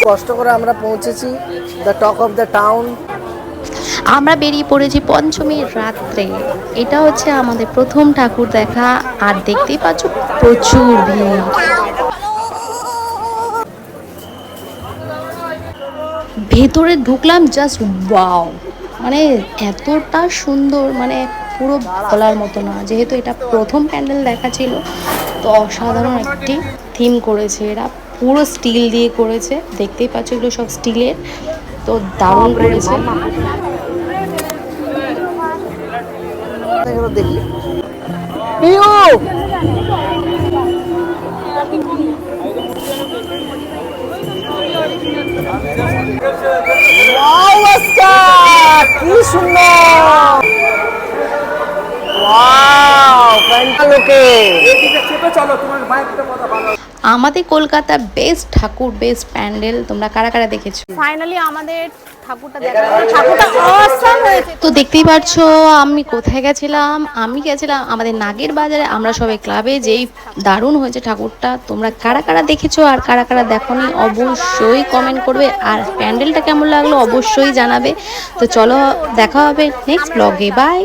কষ্ট করে আমরা পৌঁছেছি the talk of the town. আমরা বেরিয়ে পড়েছি পঞ্চমীর রাত্রে। এটা হচ্ছে আমাদের প্রথম ঠাকুর দেখা। আর দেখতেই পাচ্ছ প্রচুর ভিড়। ভেতরে ঢুকলাম, জাস্ট ওয়াও, মানে এতটা সুন্দর, মানে পুরো বলার মতো না। যেহেতু এটা প্রথম প্যান্ডেল দেখা ছিল, তো অসাধারণ একটি থিম করেছে এরা, পুরো স্টিল দিয়ে করেছে। দেখতেই পাচ্ছ এগুলো সব স্টিলের, তো দারুণ করেছে। দেখি কি সুন্দর। আমাদের কলকাতার বেস্ট ঠাকুর, বেস্ট প্যান্ডেল তোমরা কারা কারা দেখেছো? ফাইনালি আমাদের ঠাকুরটা দেখা গেল। ঠাকুরটা অসাম হয়েছে। তো দেখতেই পাচ্ছ আমি কোথায় গেছিলাম। আমি গেছিলাম আমাদের নাগের বাজারে। আমরা সবাই ক্লাবে, যেই দারুণ হয়েছে ঠাকুরটা। তোমরা কারা কারা দেখেছো আর কারা কারা দেখোনি অবশ্যই কমেন্ট করবে। আর প্যান্ডেলটা কেমন লাগলো অবশ্যই জানাবে। তো চলো, দেখা হবে নেক্সট ব্লগে। বাই।